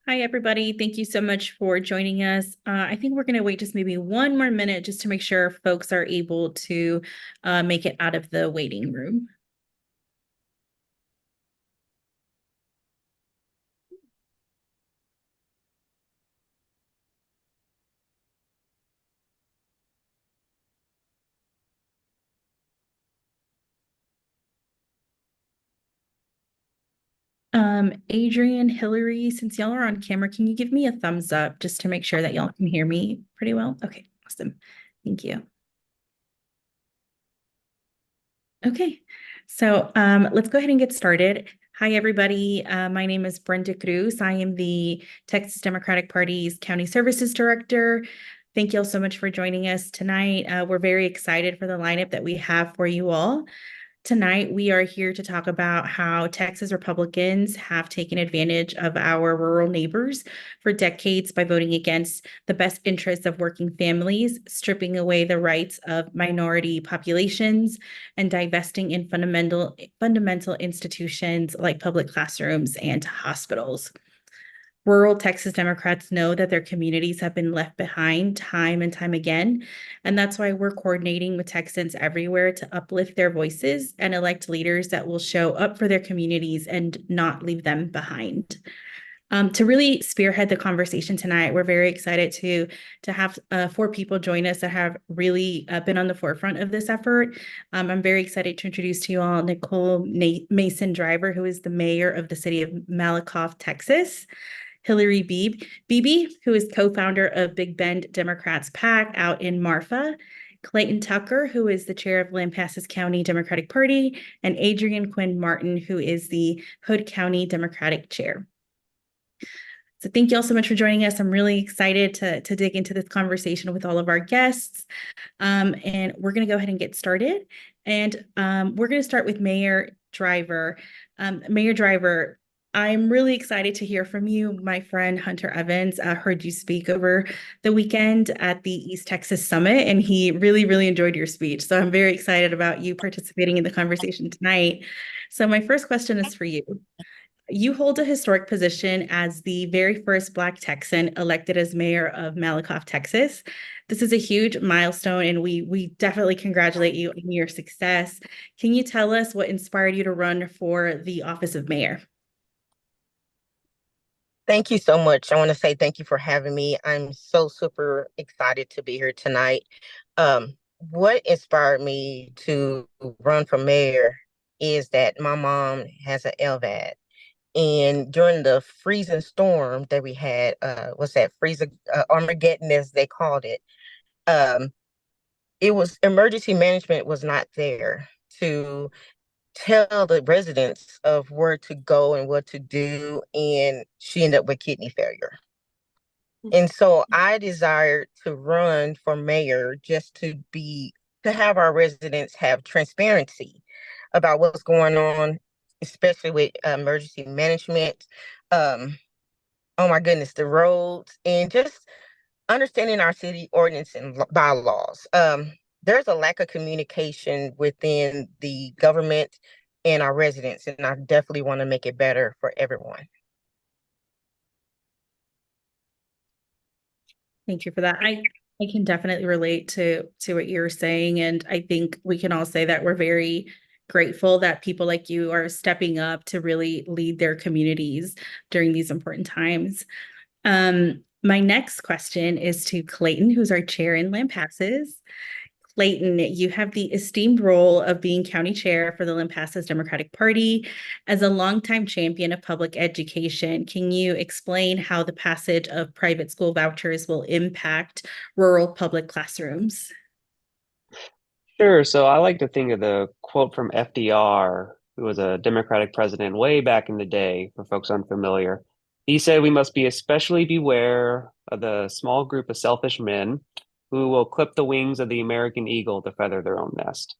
Hi, everybody. Thank you so much for joining us. I think we're going to wait just maybe one more minute just to make sure folks are able to make it out of the waiting room. Adrian, Hillary, since y'all are on camera, can you give me a thumbs up just to make sure that y'all can hear me pretty well? Okay, awesome. Thank you. Okay, so let's go ahead and get started. Hi, everybody. My name is Brenda Cruz. I am the Texas Democratic Party's County Services Director. Thank you all so much for joining us tonight. We're very excited for the lineup that we have for you all. Tonight, we are here to talk about how Texas Republicans have taken advantage of our rural neighbors for decades by voting against the best interests of working families, stripping away the rights of minority populations, and divesting in fundamental institutions like public classrooms and hospitals. Rural Texas Democrats know that their communities have been left behind time and time again. And that's why we're coordinating with Texans everywhere to uplift their voices and elect leaders that will show up for their communities and not leave them behind. To really spearhead the conversation tonight, we're very excited to have four people join us that have really been on the forefront of this effort. I'm very excited to introduce to you all Nicole Mason Driver, who is the mayor of the city of Malakoff, Texas. Hillary Beebe, who is co-founder of Big Bend Democrats PAC out in Marfa, Clayton Tucker, who is the chair of Lampasas County Democratic Party, and Adrian Quinn Martin, who is the Hood County Democratic Chair. So thank you all so much for joining us. I'm really excited to dig into this conversation with all of our guests. And we're going to go ahead and get started. And we're going to start with Mayor Driver. Mayor Driver, I'm really excited to hear from you. My friend Hunter Evans heard you speak over the weekend at the East Texas Summit, and he really, really enjoyed your speech. So I'm very excited about you participating in the conversation tonight. So my first question is for you. You hold a historic position as the very first Black Texan elected as mayor of Malakoff, Texas. This is a huge milestone, and we definitely congratulate you on your success. Can you tell us what inspired you to run for the office of mayor? Thank you so much. I want to say thank you for having me. I'm so super excited to be here tonight. What inspired me to run for mayor is that my mom has an LVAD. And during the freezing storm that we had, what's that, freezing Armageddon as they called it, um, it was emergency management was not there to tell the residents of where to go and what to do, and she ended up with kidney failure. And so I desired to run for mayor just to have our residents have transparency about what's going on, especially with emergency management. Um, oh my goodness, the roads, and just understanding our city ordinance and bylaws. There's a lack of communication within the government and our residents, and I definitely want to make it better for everyone. Thank you for that. I can definitely relate to what you're saying, and I think we can all say that we're very grateful that people like you are stepping up to really lead their communities during these important times. My next question is to Clayton, who's our chair in Lampasas. Clayton, you have the esteemed role of being county chair for the Lampasas Democratic Party. As a longtime champion of public education, can you explain how the passage of private school vouchers will impact rural public classrooms? Sure. So I like to think of the quote from FDR, who was a Democratic president way back in the day, for folks unfamiliar. He said we must be especially beware of the small group of selfish men who will clip the wings of the American eagle to feather their own nest.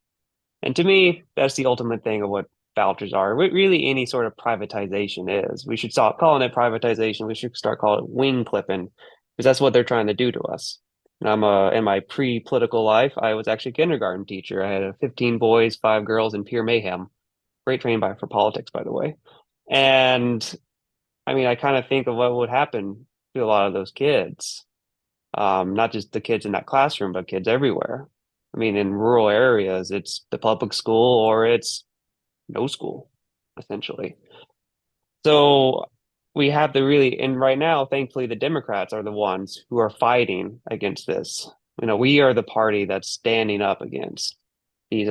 And to me, that's the ultimate thing of what vouchers are. Really, any sort of privatization is. We should stop calling it privatization. We should start calling it wing clipping, because that's what they're trying to do to us. And in my pre-political life, I was actually a kindergarten teacher. I had 15 boys, 5 girls, in pure mayhem. Great training for politics, by the way. And I mean, I kind of think of what would happen to a lot of those kids, not just the kids in that classroom, but kids everywhere. I mean, in rural areas, it's the public school or it's no school, essentially. So we have to really, and right now, thankfully, the Democrats are the ones who are fighting against this. We are the party that's standing up against these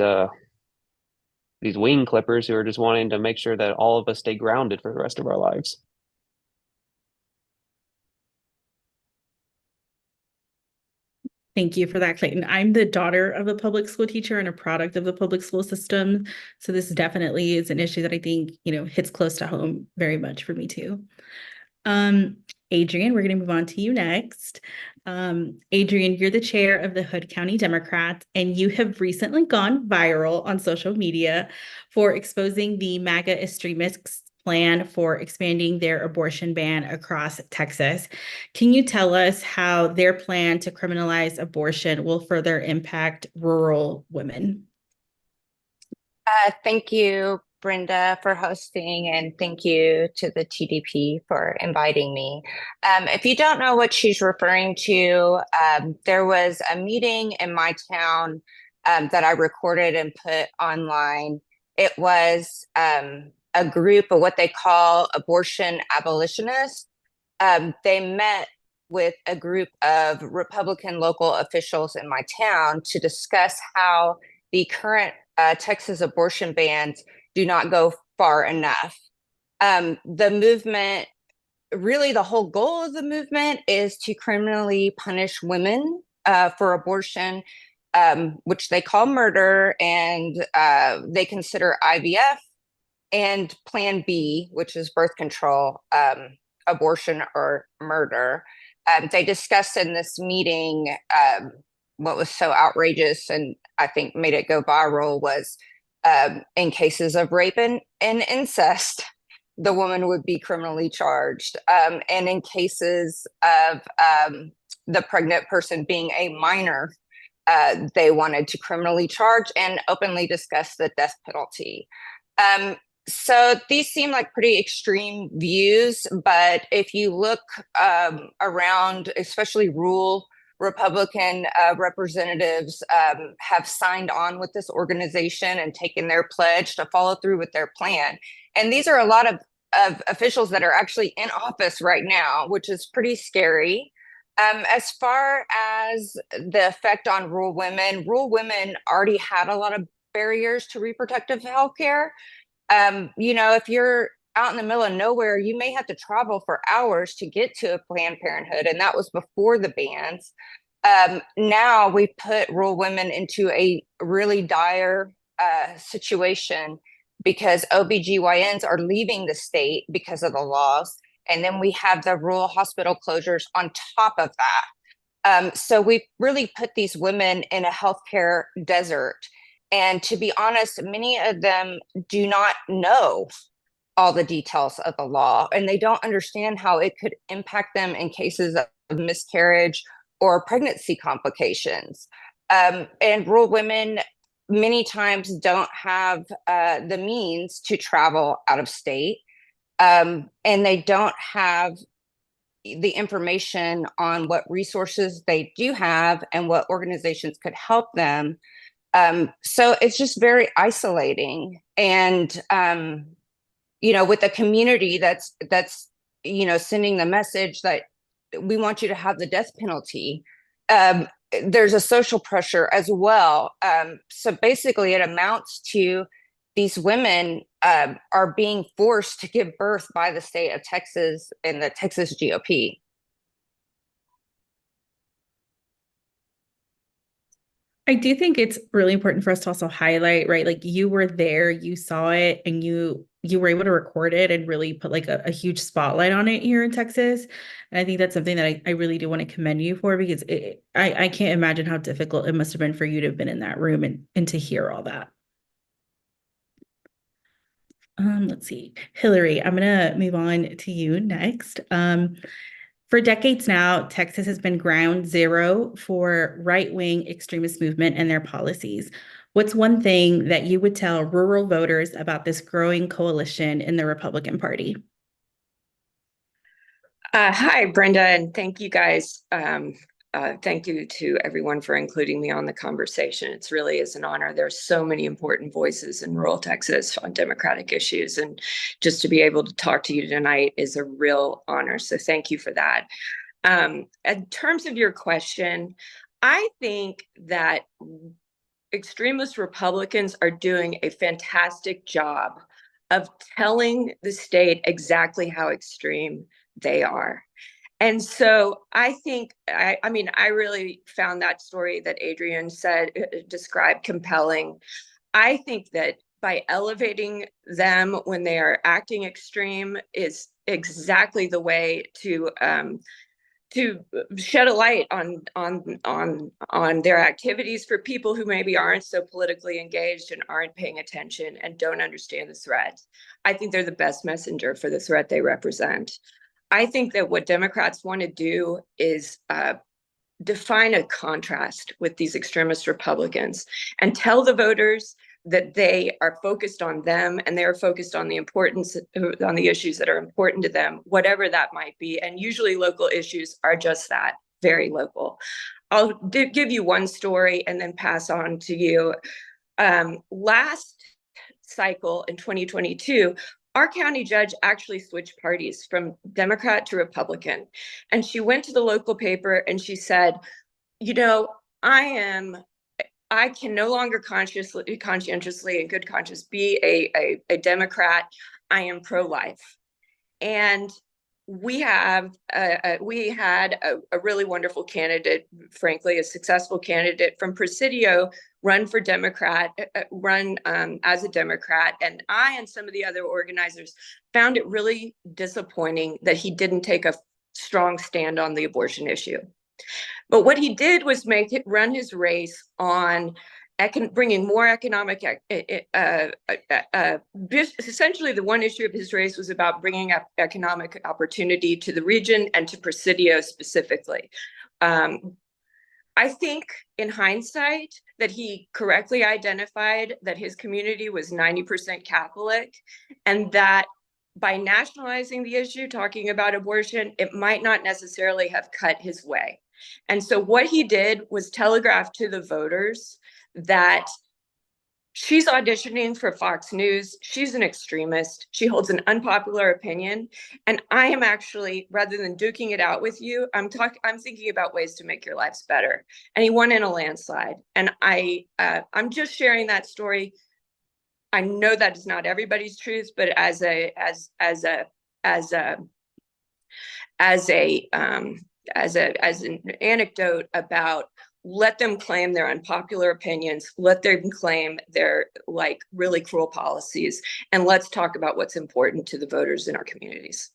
these wing clippers who are just wanting to make sure that all of us stay grounded for the rest of our lives. Thank you for that, Clayton. I'm the daughter of a public school teacher and a product of the public school system. So this definitely is an issue that I think, hits close to home very much for me too. Um, Adrian, we're going to move on to you next. Adrian, you're the chair of the Hood County Democrats, and you have recently gone viral on social media for exposing the MAGA extremists' plan for expanding their abortion ban across Texas. Can you tell us how their plan to criminalize abortion will further impact rural women? Thank you, Brenda, for hosting, and thank you to the TDP for inviting me. If you don't know what she's referring to, there was a meeting in my town that I recorded and put online. It was a group of what they call abortion abolitionists. They met with a group of Republican local officials in my town to discuss how the current Texas abortion bans do not go far enough. The movement, really the whole goal of the movement is to criminally punish women for abortion, which they call murder, and they consider IVF and Plan B, which is birth control, abortion or murder. They discussed in this meeting what was so outrageous and I think made it go viral was in cases of rape and incest, the woman would be criminally charged. And in cases of the pregnant person being a minor, they wanted to criminally charge and openly discuss the death penalty. So these seem like pretty extreme views, but if you look around, especially rural Republican representatives have signed on with this organization and taken their pledge to follow through with their plan. And these are a lot of officials that are actually in office right now, which is pretty scary. As far as the effect on rural women already had a lot of barriers to reproductive health care. If you're out in the middle of nowhere, you may have to travel for hours to get to a Planned Parenthood, and that was before the bans. Now we put rural women into a really dire situation because OBGYNs are leaving the state because of the laws, and then we have the rural hospital closures on top of that. So we really put these women in a healthcare desert. And to be honest, many of them do not know all the details of the law, and they don't understand how it could impact them in cases of miscarriage or pregnancy complications. And rural women many times don't have the means to travel out of state, and they don't have the information on what resources they do have and what organizations could help them. So it's just very isolating. And, with a community that's, sending the message that we want you to have the death penalty, there's a social pressure as well. So basically it amounts to these women are being forced to give birth by the state of Texas and the Texas GOP. I do think it's really important for us to also highlight, right? Like you were there, you saw it, and you were able to record it and really put like a huge spotlight on it here in Texas. And I think that's something that I really do want to commend you for, because I can't imagine how difficult it must have been for you to have been in that room and to hear all that. Let's see. Hillary, I'm going to move on to you next. For decades now, Texas has been ground zero for right-wing extremist movement and their policies. What's one thing that you would tell rural voters about this growing coalition in the Republican Party? Hi, Brenda, and thank you guys. Thank you to everyone for including me on the conversation. It really is an honor. There's so many important voices in rural Texas on Democratic issues, and just to be able to talk to you tonight is a real honor. So thank you for that. In terms of your question, I think that extremist Republicans are doing a fantastic job of telling the state exactly how extreme they are. And so I think, I mean, I really found that story that Adrian said, described compelling. I think that by elevating them when they are acting extreme is exactly the way to shed a light on their activities for people who maybe aren't so politically engaged and aren't paying attention and don't understand the threat. I think they're the best messenger for the threat they represent. I think that what Democrats want to do is define a contrast with these extremist Republicans and tell the voters that they are focused on them and they are focused on the importance on the issues that are important to them, whatever that might be. And usually local issues are just that, very local. I'll give you one story and then pass on to you. Last cycle in 2022, our county judge actually switched parties from Democrat to Republican. And she went to the local paper and she said, you know, I can no longer conscientiously in good conscience be a Democrat. I am pro-life. And we had a really wonderful candidate, frankly, a successful candidate from Presidio run for Democrat, as a Democrat. And I and some of the other organizers found it really disappointing that he didn't take a strong stand on the abortion issue. But what he did was run his race on bringing more economic, essentially the one issue of his race was about bringing up economic opportunity to the region and to Presidio specifically. I think in hindsight that he correctly identified that his community was 90% Catholic and that by nationalizing the issue, talking about abortion, it might not necessarily have cut his way. And so what he did was telegraph to the voters that she's auditioning for Fox News. She's an extremist. She holds an unpopular opinion. And I am actually, rather than duking it out with you, I'm thinking about ways to make your lives better. And he won in a landslide. And I'm just sharing that story. I know that is not everybody's truth, but as an anecdote about let them claim their unpopular opinions, let them claim their like really cruel policies, and let's talk about what's important to the voters in our communities.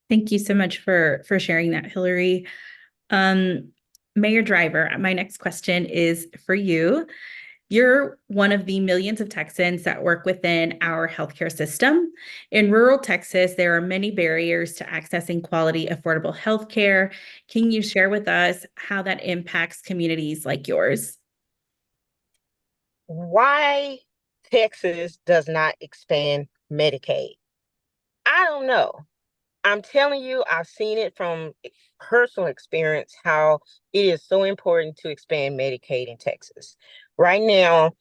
Thank you so much for sharing that, Hillary. Mayor Driver, my next question is for you. You're one of the millions of Texans that work within our healthcare system. In rural Texas, there are many barriers to accessing quality, affordable healthcare. Can you share with us how that impacts communities like yours? Why Texas does not expand Medicaid? I don't know. I'm telling you, I've seen it from personal experience how it is so important to expand Medicaid in Texas. Right now,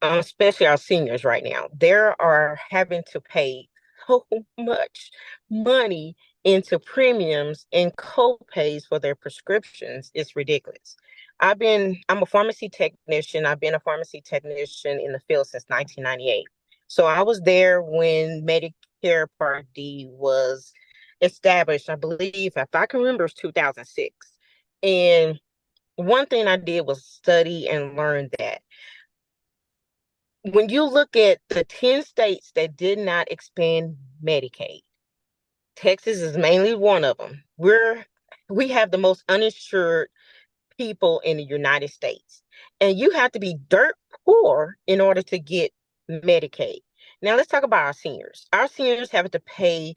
especially our seniors right now, they are having to pay so much money into premiums and co-pays for their prescriptions. It's ridiculous. I'm a pharmacy technician. I've been a pharmacy technician in the field since 1998. So I was there when Medicare Part D was established. I believe, if I can remember, it was 2006. And one thing I did was study and learn that when you look at the 10 states that did not expand Medicaid, Texas is mainly one of them. We have the most uninsured people in the United States. And you have to be dirt poor in order to get Medicaid. Now let's talk about our seniors. Our seniors have to pay,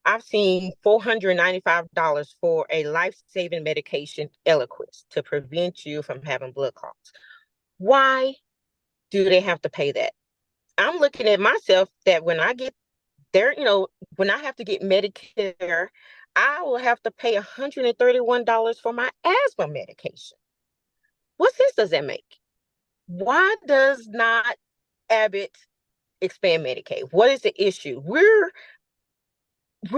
I've seen $495 for a life-saving medication, Eliquis, to prevent you from having blood clots. Why do they have to pay that? I'm looking at myself that when I get when I have to get Medicare, I will have to pay $131 for my asthma medication. What sense does that make? Why does not Abbott expand Medicaid? What is the issue? We're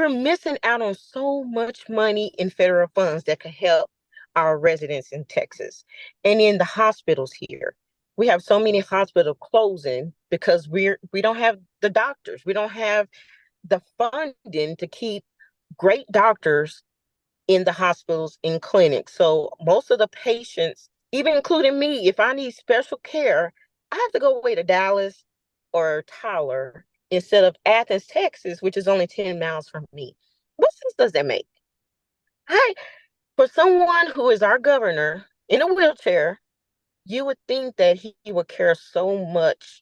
missing out on so much money in federal funds that could help our residents in Texas and in the hospitals here. We have so many hospitals closing because we don't have the doctors. We don't have the funding to keep great doctors in the hospitals and clinics. So most of the patients, even including me, if I need special care, I have to go away to Dallas or Tyler instead of Athens, Texas, which is only 10 miles from me. What sense does that make? Hi, for someone who is our governor in a wheelchair, you would think that he would care so much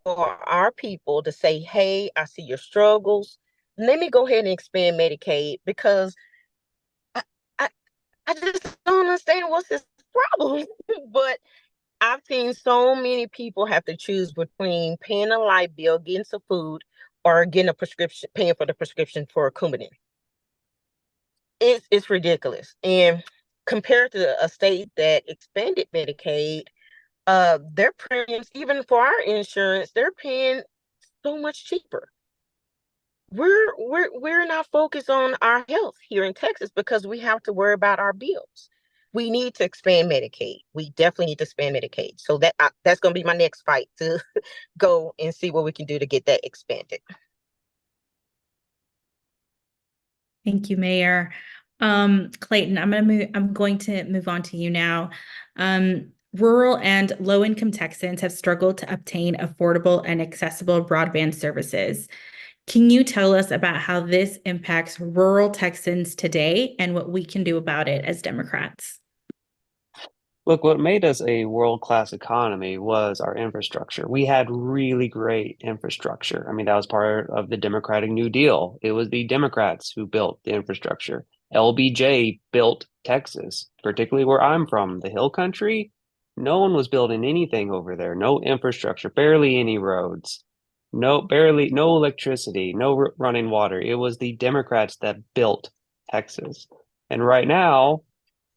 for our people to say, hey, I see your struggles. Let me go ahead and expand Medicaid because I, I, I just don't understand what's his problem. But I've seen so many people have to choose between paying a light bill, getting some food, or getting a prescription, paying for the prescription for Coumadin. It's ridiculous. And compared to a state that expanded Medicaid, their premiums, even for our insurance, they're paying so much cheaper. We're not focused on our health here in Texas because we have to worry about our bills. We need to expand Medicaid. We definitely need to expand Medicaid. So that's going to be my next fight, to go and see what we can do to get that expanded. Thank you, Mayor. Clayton, I'm going to move on to you now. Rural and low-income Texans have struggled to obtain affordable and accessible broadband services. Can you tell us about how this impacts rural Texans today and what we can do about it as Democrats? Look, what made us a world-class economy was our infrastructure. We had really great infrastructure. I mean, that was part of the Democratic New Deal. It was the Democrats who built the infrastructure. LBJ built Texas, particularly where I'm from, the Hill Country. No one was building anything over there. No infrastructure, barely any roads, no electricity, no running water. It was the Democrats that built Texas. And right now,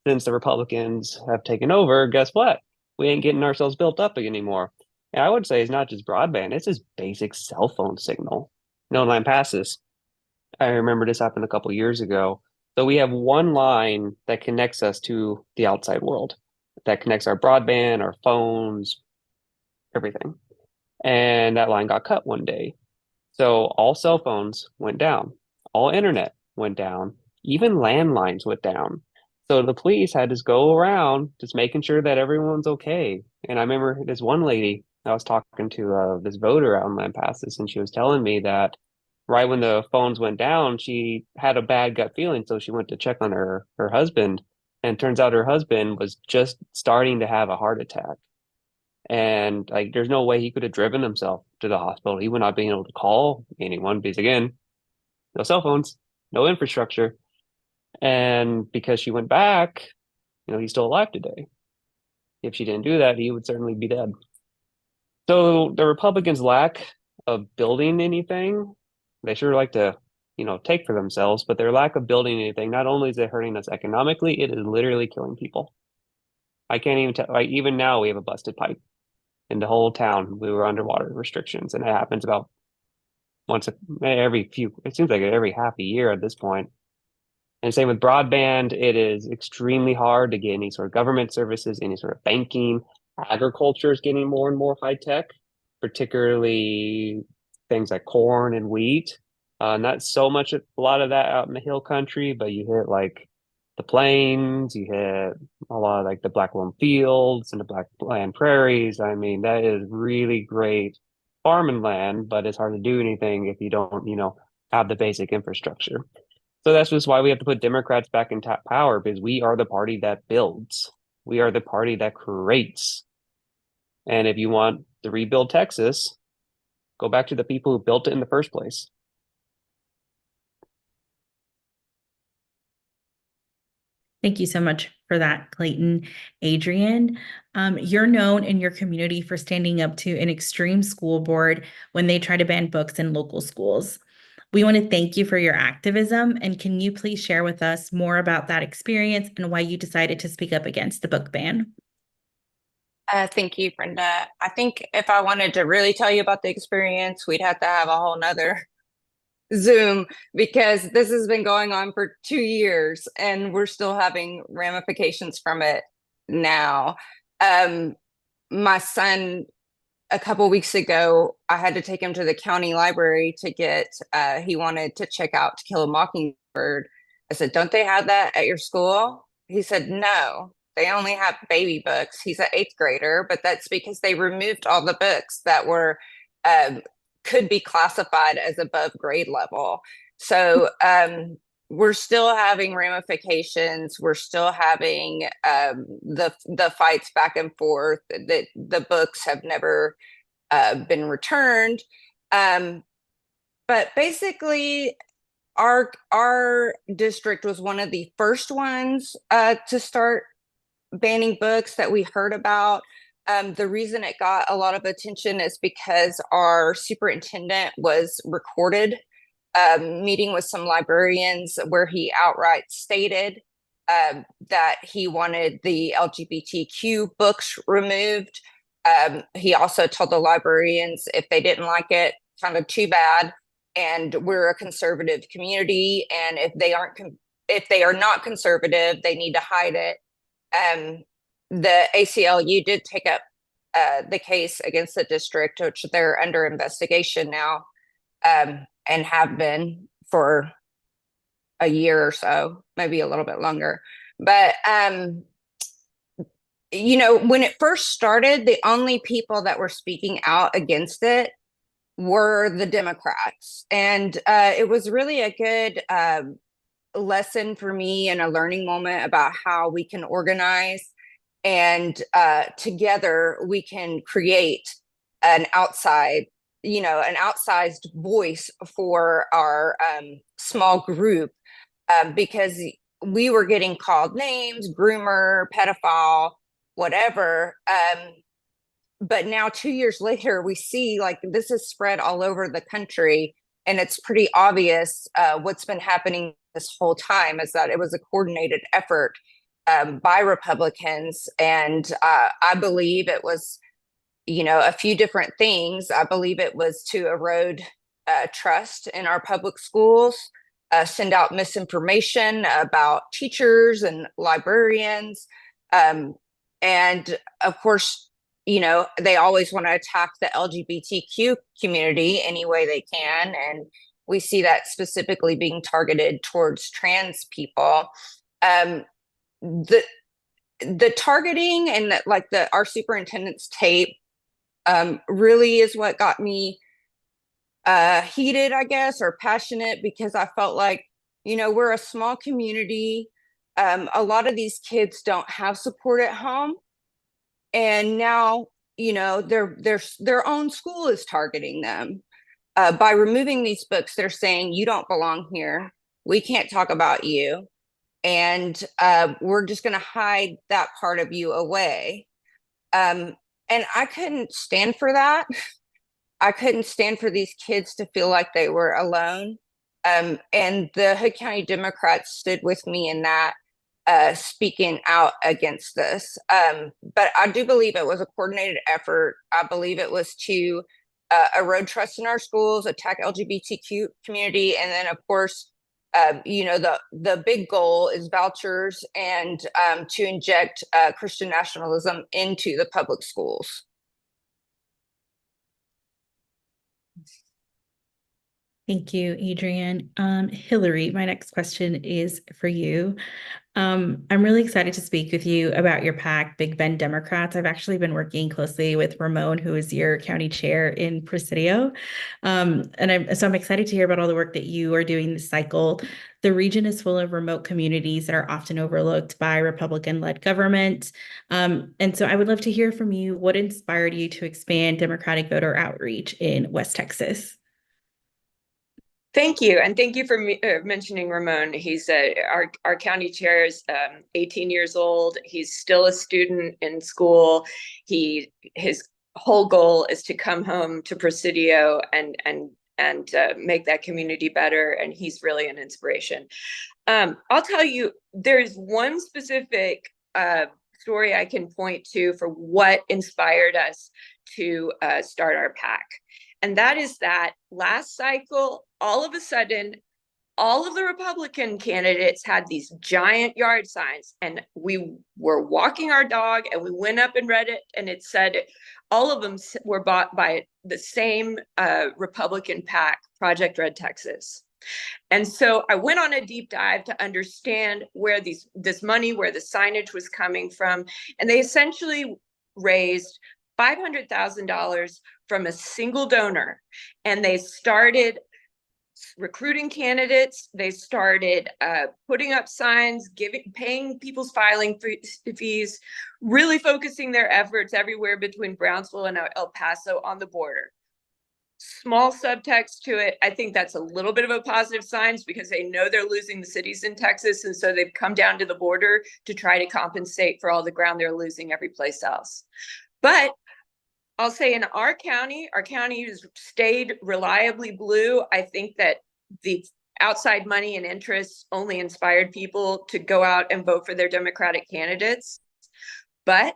since the Republicans have taken over, guess what? We ain't getting ourselves built up anymore. And I would say it's not just broadband, it's just basic cell phone signal. No line passes. I remember this happened a couple years ago. So we have one line that connects us to the outside world, that connects our broadband, our phones, everything. And that line got cut one day. So all cell phones went down, all internet went down, even landlines went down. So the police had to go around just making sure that everyone's okay. And I remember this one lady, I was talking to this voter out in Lampasas, and she was telling me that right when the phones went down, she had a bad gut feeling. So she went to check on her husband, and turns out her husband was just starting to have a heart attack. And like, there's no way he could have driven himself to the hospital. He would not be able to call anyone because, again, no cell phones, no infrastructure. And because she went back, he's still alive today. If she didn't do that, he would certainly be dead. So the Republicans' lack of building anything, they sure like to, take for themselves, but their lack of building anything, not only is it hurting us economically, it is literally killing people. I can't even tell, like, even now we have a busted pipe in the whole town. We were underwater restrictions, and it happens about it seems like every half a year at this point. And same with broadband, it is extremely hard to get any sort of government services, any sort of banking. Agriculture is getting more and more high tech, particularly things like corn and wheat. Not so much, a lot of that out in the hill country, but you hit like the plains, you hit a lot of like the blackloam fields and the blackland prairies. I mean, that is really great farming land, but it's hard to do anything if you don't, have the basic infrastructure. So that's just why we have to put Democrats back in top power, because we are the party that builds. We are the party that creates. And if you want to rebuild Texas, go back to the people who built it in the first place. Thank you so much for that, Clayton. Adrian, you're known in your community for standing up to an extreme school board when they try to ban books in local schools. We want to thank you for your activism, and can you please share with us more about that experience and why you decided to speak up against the book ban? Thank you, Brenda. I think if I wanted to really tell you about the experience, we'd have to have a whole nother Zoom, because this has been going on for 2 years and we're still having ramifications from it now. My son, a couple weeks ago, I had to take him to the county library to get, he wanted to check out To Kill a Mockingbird. I said, don't they have that at your school? He said, no, they only have baby books. He's an 8th grader, but that's because they removed all the books that were, could be classified as above grade level. So we're still having ramifications. We're still having the fights back and forth. That the books have never been returned. But basically, our district was one of the first ones to start banning books that we heard about. The reason it got a lot of attention is because our superintendent was recorded meeting with some librarians where he outright stated that he wanted the LGBTQ books removed. He also told the librarians if they didn't like it, kind of too bad. And we're a conservative community, and if they are not conservative, they need to hide it. The ACLU did take up the case against the district, which they're under investigation now, and have been for a year or so, maybe a little bit longer. But you know, when it first started, the only people that were speaking out against it were the Democrats, and it was really a good lesson for me and a learning moment about how we can organize, and together we can create an outsized voice for our small group, because we were getting called names, groomer, pedophile, whatever. But now 2 years later, we see like this is spread all over the country, and it's pretty obvious what's been happening this whole time is that it was a coordinated effort by Republicans. And I believe it was, a few different things. I believe it was to erode trust in our public schools, send out misinformation about teachers and librarians. And of course, they always want to attack the LGBTQ community any way they can. And we see that specifically being targeted towards trans people. The targeting and our superintendent's tape really is what got me heated, I guess, or passionate, because I felt like, we're a small community. A lot of these kids don't have support at home. And now, their own school is targeting them. By removing these books, they're saying, you don't belong here. We can't talk about you. And we're just going to hide that part of you away. And I couldn't stand for that. I couldn't stand for these kids to feel like they were alone. And the Hood County Democrats stood with me in that, speaking out against this. But I do believe it was a coordinated effort. I believe it was to erode trust in our schools, attack LGBTQ community, and then, of course, the big goal is vouchers and to inject Christian nationalism into the public schools. Thank you, Adrienne. Hillary, my next question is for you. I'm really excited to speak with you about your PAC, Big Bend Democrats. I've actually been working closely with Ramon, who is your county chair in Presidio. I'm excited to hear about all the work that you are doing this cycle. The region is full of remote communities that are often overlooked by Republican-led government. And so I would love to hear from you what inspired you to expand Democratic voter outreach in West Texas. Thank you. And thank you for mentioning Ramon. He's our county chair is 18 years old. He's still a student in school. His whole goal is to come home to Presidio and make that community better. And he's really an inspiration. I'll tell you, there's one specific story I can point to for what inspired us to start our PAC. And that is that last cycle, all of a sudden, all of the Republican candidates had these giant yard signs, and we were walking our dog and we went up and read it, and it said all of them were bought by the same Republican PAC, Project Red Texas. And so I went on a deep dive to understand where this money, where the signage was coming from, and they essentially raised $500,000 from a single donor, and they started recruiting candidates. They started putting up signs, paying people's filing fees, really focusing their efforts everywhere between Brownsville and El Paso on the border. Small subtext to it, I think that's a little bit of a positive sign because they know they're losing the cities in Texas, and so they've come down to the border to try to compensate for all the ground they're losing every place else. But I'll say in our county has stayed reliably blue. I think that the outside money and interests only inspired people to go out and vote for their Democratic candidates. But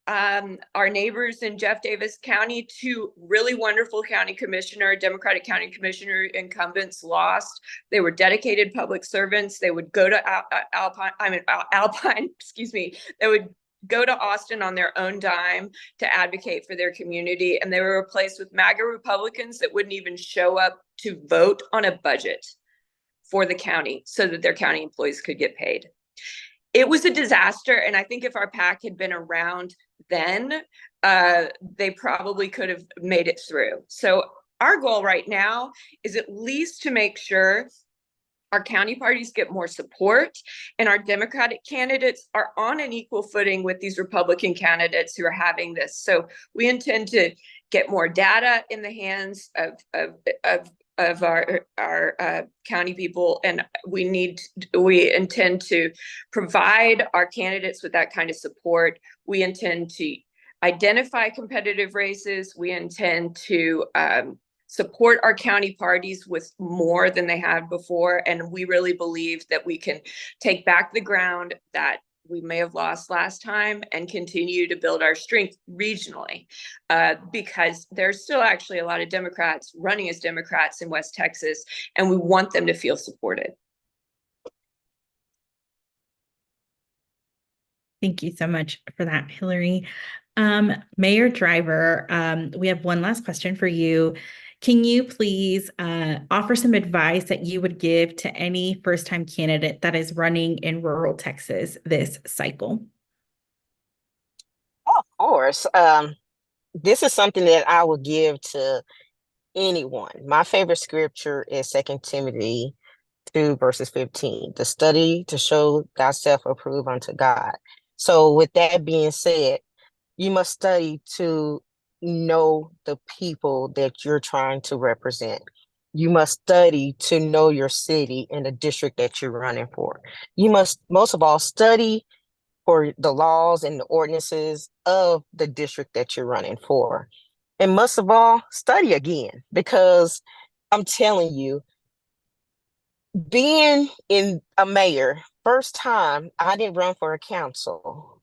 our neighbors in Jeff Davis County, two really wonderful Democratic county commissioner incumbents lost. They were dedicated public servants. They would go to Alpine, excuse me, they would go to Austin on their own dime to advocate for their community. And they were replaced with MAGA Republicans that wouldn't even show up to vote on a budget for the county so that their county employees could get paid. It was a disaster. And I think if our PAC had been around then, they probably could have made it through. So our goal right now is at least to make sure our county parties get more support, and our Democratic candidates are on an equal footing with these Republican candidates who are having this. So we intend to get more data in the hands of our county people, and we intend to provide our candidates with that kind of support. We intend to identify competitive races. We intend to support our county parties with more than they had before. And we really believe that we can take back the ground that we may have lost last time and continue to build our strength regionally, because there's still actually a lot of Democrats running as Democrats in West Texas, and we want them to feel supported. Thank you so much for that, Hillary. Mayor Driver, we have one last question for you. Can you please offer some advice that you would give to any first-time candidate that is running in rural Texas this cycle? Of course. This is something that I would give to anyone. My favorite scripture is 2 Timothy 2 verses 15, to study to show thyself approved unto God. So with that being said, you must study to know the people that you're trying to represent. You must study to know your city and the district that you're running for. You must, most of all, study for the laws and the ordinances of the district that you're running for. And most of all, study again, because I'm telling you, being in a mayor, first time I didn't run for a council.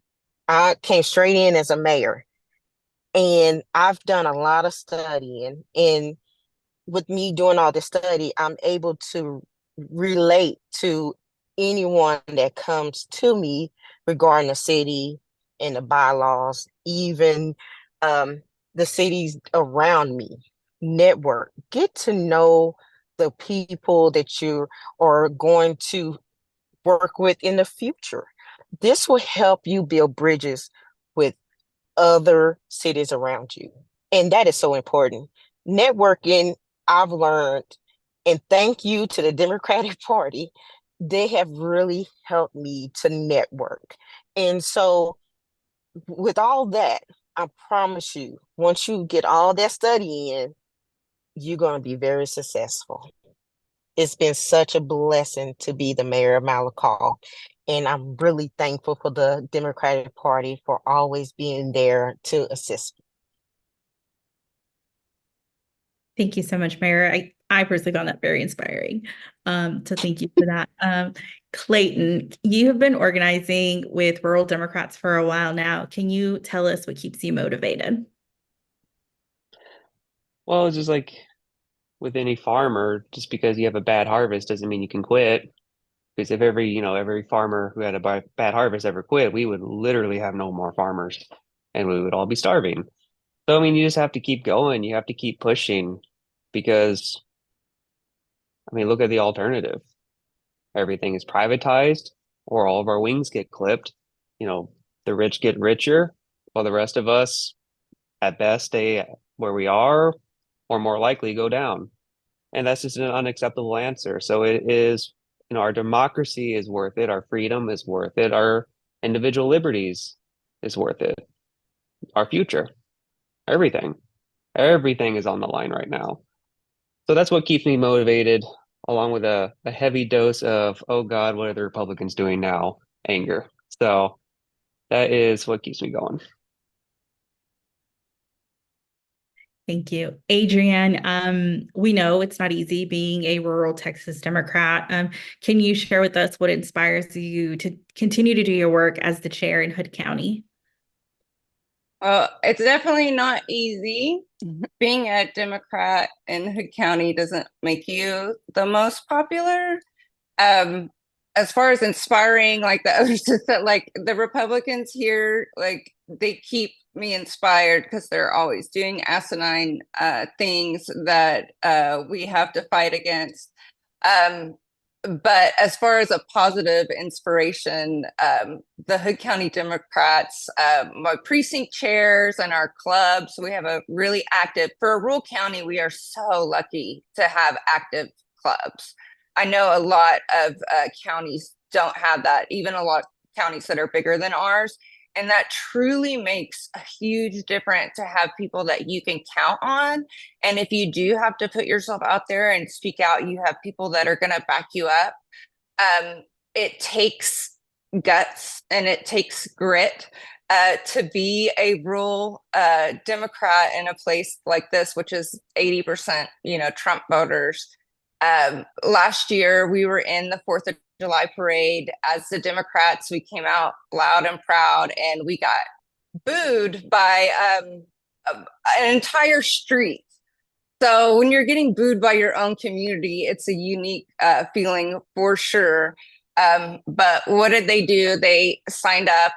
I came straight in as a mayor. And I've done a lot of studying, and with me doing all this study, I'm able to relate to anyone that comes to me regarding the city and the bylaws, even the cities around me. Network, get to know the people that you are going to work with in the future. This will help you build bridges with other cities around you. And that is so important. Networking, I've learned, and thank you to the Democratic Party, they have really helped me to network. And so with all that, I promise you, once you get all that study in, you're going to be very successful. It's been such a blessing to be the mayor of Malakal. And I'm really thankful for the Democratic Party for always being there to assist me. Thank you so much, Mayor. I personally found that very inspiring. So thank you for that. Clayton, you have been organizing with rural Democrats for a while now. Can you tell us what keeps you motivated? Well, it's just like with any farmer, just because you have a bad harvest doesn't mean you can quit. Because if every farmer who had a bad harvest ever quit, we would literally have no more farmers and we would all be starving. So, I mean, you just have to keep going. You have to keep pushing because, I mean, look at the alternative. Everything is privatized or all of our wings get clipped. The rich get richer while the rest of us, at best, stay where we are or more likely go down. And that's just an unacceptable answer. So it is, our democracy is worth it. Our freedom is worth it. Our individual liberties is worth it. Our future, everything is on the line right now. So that's what keeps me motivated, along with a heavy dose of, oh God, what are the Republicans doing now? Anger. So that is what keeps me going. Thank you. Adrienne, we know it's not easy being a rural Texas Democrat. Can you share with us what inspires you to continue to do your work as the chair in Hood County? It's definitely not easy. Being a Democrat in Hood County doesn't make you the most popular. As far as inspiring, like the others just said, like the Republicans here, like they keep me inspired because they're always doing asinine things that we have to fight against. But as far as a positive inspiration, the Hood County Democrats, my precinct chairs and our clubs, we have a really active, for a rural county, we are so lucky to have active clubs. I know a lot of counties don't have that, even a lot of counties that are bigger than ours. And that truly makes a huge difference to have people that you can count on. And if you do have to put yourself out there and speak out, you have people that are going to back you up. It takes guts and it takes grit to be a rural Democrat in a place like this, which is 80%, Trump voters. Last year, we were in the 4th of July parade. As the Democrats, we came out loud and proud, and we got booed by an entire street. So when you're getting booed by your own community, it's a unique feeling for sure. But what did they do? They signed up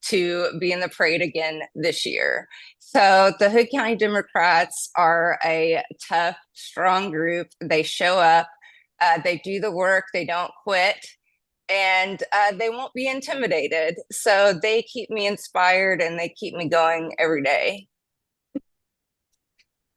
to be in the parade again this year. So the Hood County Democrats are a tough, strong group. They show up, they do the work, they don't quit, and they won't be intimidated. So they keep me inspired and they keep me going every day.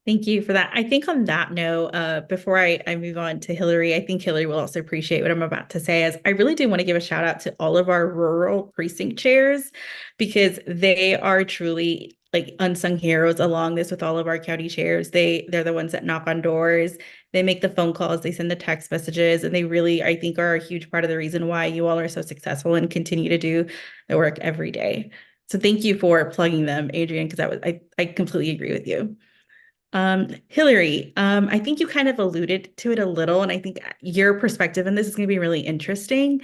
Thank you for that. I think on that note, before I move on to Hillary, I think Hillary will also appreciate what I'm about to say, as I really do want to give a shout out to all of our rural precinct chairs, because they are truly like unsung heroes along this with all of our county chairs. They're the ones that knock on doors, they make the phone calls, they send the text messages, and they really, I think, are a huge part of the reason why you all are so successful and continue to do the work every day. So thank you for plugging them, Adrienne, because I completely agree with you. Hillary, I think you kind of alluded to it a little, and I think your perspective on this is going to be really interesting.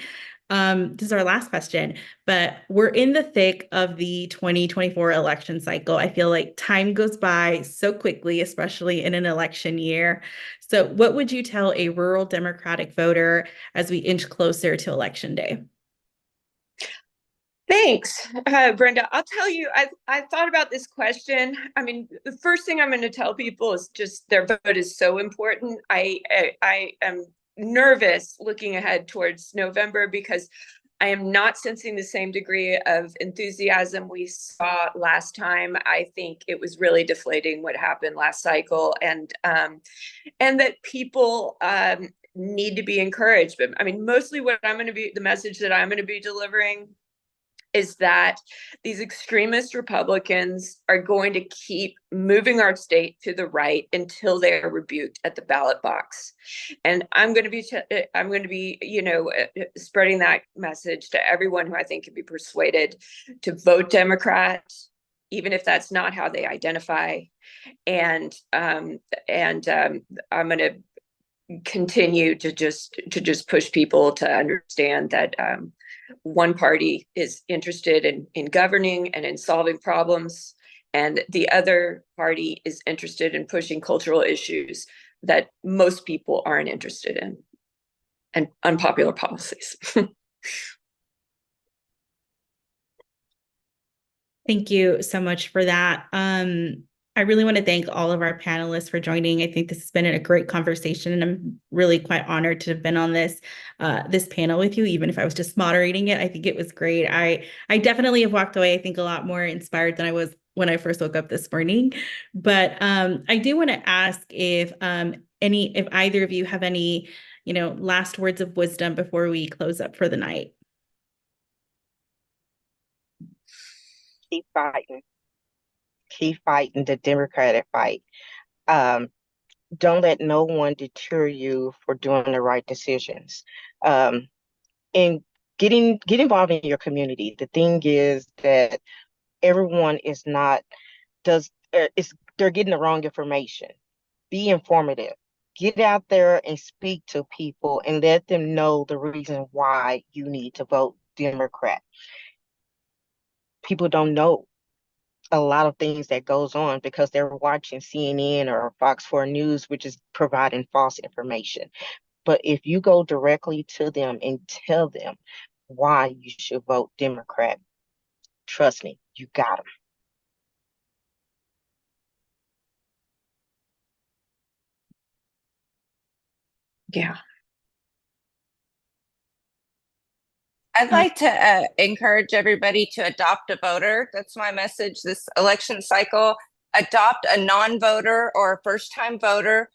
This is our last question, but we're in the thick of the 2024 election cycle. I feel like time goes by so quickly, especially in an election year. So what would you tell a rural Democratic voter as we inch closer to Election Day? Thanks, Brenda. I'll tell you, I thought about this question. I mean, the first thing I'm going to tell people is just their vote is so important. I am nervous looking ahead towards November because I am not sensing the same degree of enthusiasm we saw last time. I think it was really deflating what happened last cycle, and that people need to be encouraged. But I mean, mostly the message that I'm going to be delivering is that these extremist Republicans are going to keep moving our state to the right until they are rebuked at the ballot box. And I'm going to be, spreading that message to everyone who I think can be persuaded to vote Democrat, even if that's not how they identify. And I'm going to continue to just push people to understand that one party is interested in governing and in solving problems, and the other party is interested in pushing cultural issues that most people aren't interested in, and unpopular policies. Thank you so much for that. I really want to thank all of our panelists for joining. I think this has been a great conversation, and I'm really quite honored to have been on this panel with you, even if I was just moderating it. I think it was great. I definitely have walked away, I think, a lot more inspired than I was when I first woke up this morning. But I do want to ask if either of you have any, last words of wisdom before we close up for the night. Keep fighting. Keep fighting the Democratic fight. Don't let no one deter you for doing the right decisions. And get involved in your community. The thing is that everyone is not they're getting the wrong information. Be informative. Get out there and speak to people and let them know the reason why you need to vote Democrat. People don't know a lot of things that goes on because they're watching CNN or Fox 4 News, which is providing false information. But if you go directly to them and tell them why you should vote Democrat, trust me, you got them. Yeah. I'd like to encourage everybody to adopt a voter. That's my message this election cycle. Adopt a non-voter or a first-time voter.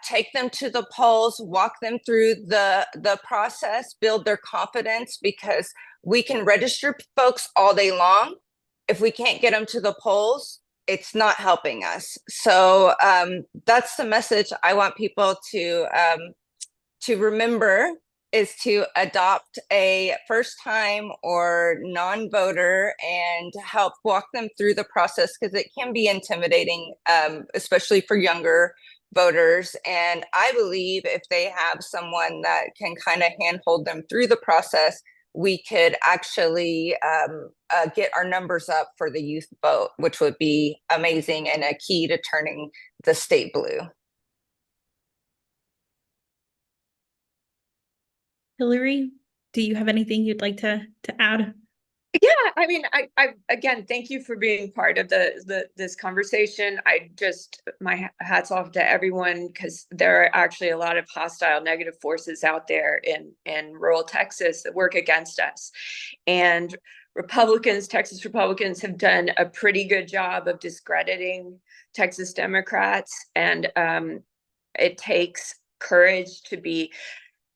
Take them to the polls, walk them through the process, build their confidence, because we can register folks all day long. If we can't get them to the polls, it's not helping us. So that's the message I want people to remember, is to adopt a first-time or non-voter and help walk them through the process, because it can be intimidating, especially for younger voters. And I believe if they have someone that can kind of handhold them through the process, we could actually get our numbers up for the youth vote, which would be amazing and a key to turning the state blue. Hillary, do you have anything you'd like to add? Yeah, I mean, I again, thank you for being part of this conversation. My hats off to everyone, because there are actually a lot of hostile, negative forces out there in rural Texas that work against us. And Texas Republicans have done a pretty good job of discrediting Texas Democrats. And it takes courage to be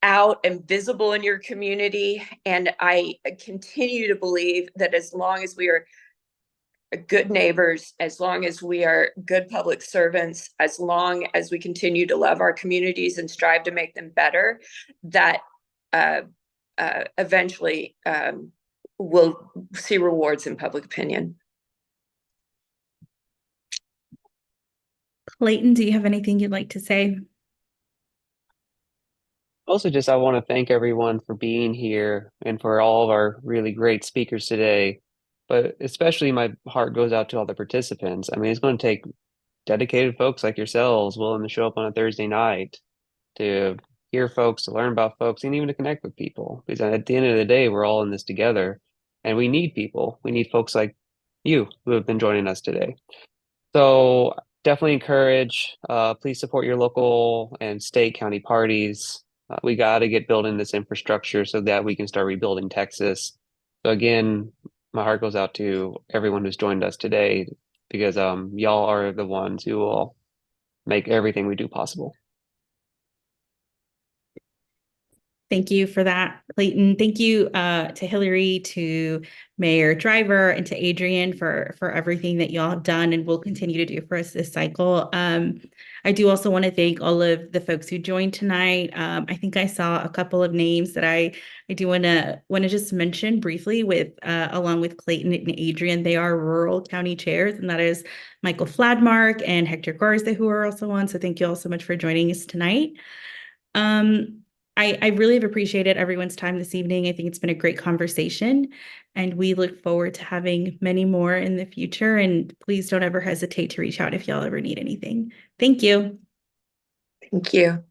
out and visible in your community. And I continue to believe that as long as we are good neighbors, as long as we are good public servants, as long as we continue to love our communities and strive to make them better, that eventually we'll see rewards in public opinion. Clayton, do you have anything you'd like to say? Also, I want to thank everyone for being here and for all of our really great speakers today. But especially my heart goes out to all the participants. I mean, it's going to take dedicated folks like yourselves willing to show up on a Thursday night to hear folks, to learn about folks, and even to connect with people. Because at the end of the day, we're all in this together, and we need people. We need folks like you who have been joining us today. So definitely encourage, please support your local and state county parties. We got to get building this infrastructure so that we can start rebuilding Texas. So again, my heart goes out to everyone who's joined us today, because y'all are the ones who will make everything we do possible. Thank you for that, Clayton. Thank you to Hillary, to Mayor Driver, and to Adrian for everything that y'all have done and will continue to do for us this cycle. I do also want to thank all of the folks who joined tonight. I think I saw a couple of names that I do want to just mention briefly with along with Clayton and Adrian. They are rural county chairs, and that is Michael Fladmark and Hector Garza, who are also on. So thank you all so much for joining us tonight. I really have appreciated everyone's time this evening. I think it's been a great conversation, and we look forward to having many more in the future. And please don't ever hesitate to reach out if y'all ever need anything. Thank you. Thank you.